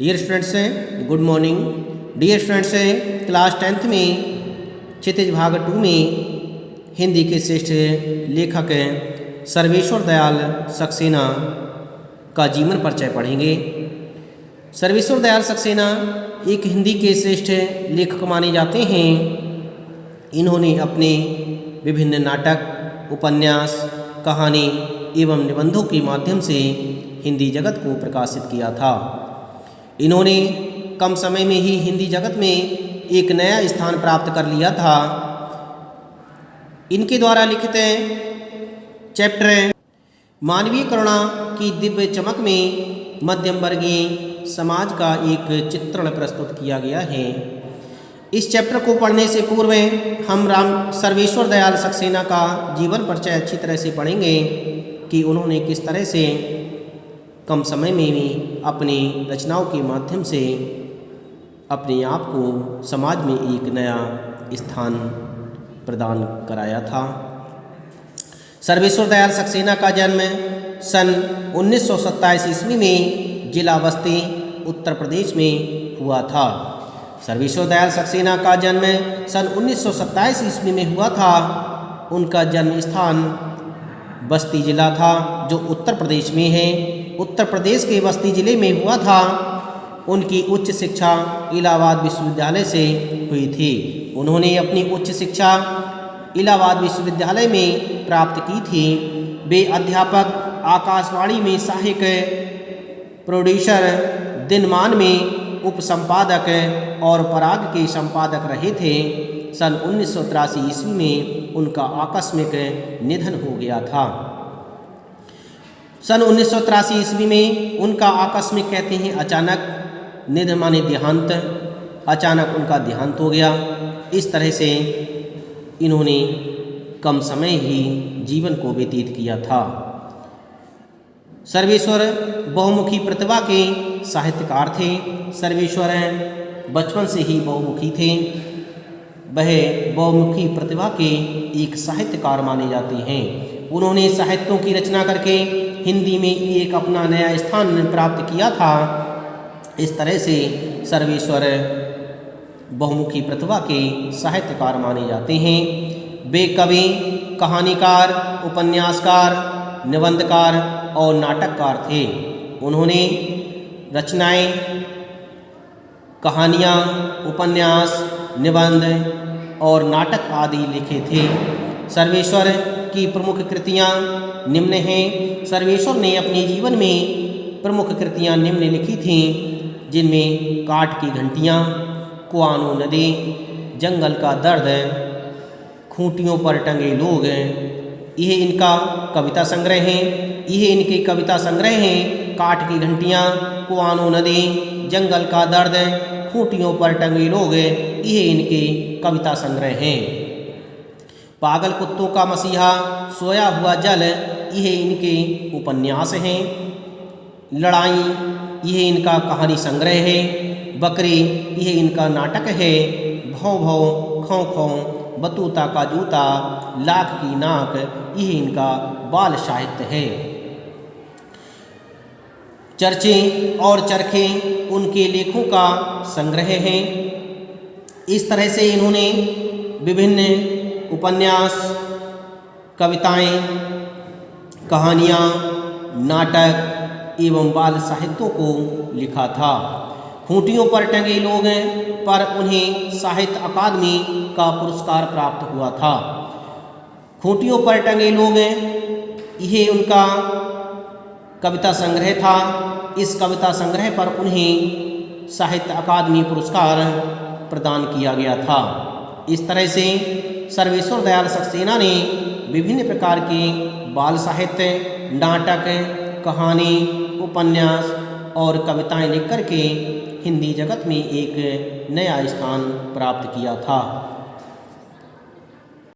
Dear students, good morning. Dear students, class 10th में क्षितिज भाग 2 में हिंदी के श्रेष्ठ लेखक सर्वेश्वर दयाल सक्सेना का जीवन परिचय पढ़ेंगे। सर्वेश्वर दयाल सक्सेना एक हिंदी के श्रेष्ठ लेखक माने जाते हैं। इन्होंने अपने विभिन्न नाटक, उपन्यास, कहानी एवं निबंधों के माध्यम से हिंदी जगत को प्रकाशित किया था। इन्होंने कम समय में ही हिंदी जगत में एक नया स्थान प्राप्त कर लिया था। इनके द्वारा लिखित चैप्टर मानवीय करुणा की दिव्य चमक में मध्यम वर्गीय समाज का एक चित्रण प्रस्तुत किया गया है। इस चैप्टर को पढ़ने से पूर्व हम सर्वेश्वर दयाल सक्सेना का जीवन परिचय अच्छी तरह से पढ़ेंगे कि उन्होंने किस तरह से कम समय में भी अपनी रचनाओं के माध्यम से अपने आप को समाज में एक नया स्थान प्रदान कराया था। सर्वेश्वर दयाल सक्सेना का जन्म सन 1927 ईस्वी में जिला बस्ती, उत्तर प्रदेश में हुआ था। सर्वेश्वर दयाल सक्सेना का जन्म सन 1927 ईस्वी में हुआ था। उनका जन्म स्थान बस्ती जिला था जो उत्तर प्रदेश में है। उत्तर प्रदेश के बस्ती जिले में हुआ था। उनकी उच्च शिक्षा इलाहाबाद विश्वविद्यालय से हुई थी। उन्होंने अपनी उच्च शिक्षा इलाहाबाद विश्वविद्यालय में प्राप्त की थी। वे अध्यापक, आकाशवाणी में सहायक प्रोड्यूसर, दिनमान में उपसंपादक और पराग के संपादक रहे थे। सन 1983 ईस्वी में उनका आकस्मिक निधन हो गया था। सन 1983 ईस्वी में उनका आकस्मिक कहते हैं अचानक, निधन माने देहांत, अचानक उनका देहांत हो गया। इस तरह से इन्होंने कम समय ही जीवन को व्यतीत किया था। सर्वेश्वर बहुमुखी प्रतिभा के साहित्यकार थे। सर्वेश्वर बचपन से ही बहुमुखी थे। वह बहुमुखी प्रतिभा के एक साहित्यकार माने जाते हैं। उन्होंने साहित्यों की रचना करके हिंदी में एक अपना नया स्थान प्राप्त किया था। इस तरह से सर्वेश्वर बहुमुखी प्रतिभा के साहित्यकार माने जाते हैं। वे कवि, कहानीकार, उपन्यासकार, निबंधकार और नाटककार थे। उन्होंने रचनाएं, कहानियाँ, उपन्यास, निबंध और नाटक आदि लिखे थे। सर्वेश्वर की प्रमुख कृतियाँ निम्न हैं। सर्वेश्वर ने अपने जीवन में प्रमुख कृतियाँ निम्न लिखी थीं, जिनमें काठ की घंटियाँ, कुआनो नदी, जंगल का दर्द, खूंटियों पर टंगे लोग, यह इनका कविता संग्रह हैं। यह इनके कविता संग्रह हैं। काठ की घंटियाँ, कुआनो नदी, जंगल का दर्द, खूंटियों पर टंगे लोग, यह इनके कविता संग्रह हैं। पागल कुत्तों का मसीहा, सोया हुआ जल, यह इनके उपन्यास हैं। लड़ाई, यह इनका कहानी संग्रह है। बकरी, यह इनका नाटक है। भौं भौं, खौं खौं, बतूता का जूता, लाख की नाक, यह इनका बाल साहित्य है। चर्चे और चरखे उनके लेखों का संग्रह है। इस तरह से इन्होंने विभिन्न उपन्यास, कविताएं, कहानियाँ, नाटक एवं बाल साहित्यों को लिखा था। खूंटियों पर टंगे लोग पर उन्हें साहित्य अकादमी का पुरस्कार प्राप्त हुआ था। खूंटियों पर टंगे लोग, यह उनका कविता संग्रह था। इस कविता संग्रह पर उन्हें साहित्य अकादमी पुरस्कार प्रदान किया गया था। इस तरह से सर्वेश्वर दयाल सक्सेना ने विभिन्न प्रकार के बाल साहित्य, नाटक, कहानी, उपन्यास और कविताएं लिख करके हिंदी जगत में एक नया स्थान प्राप्त किया था।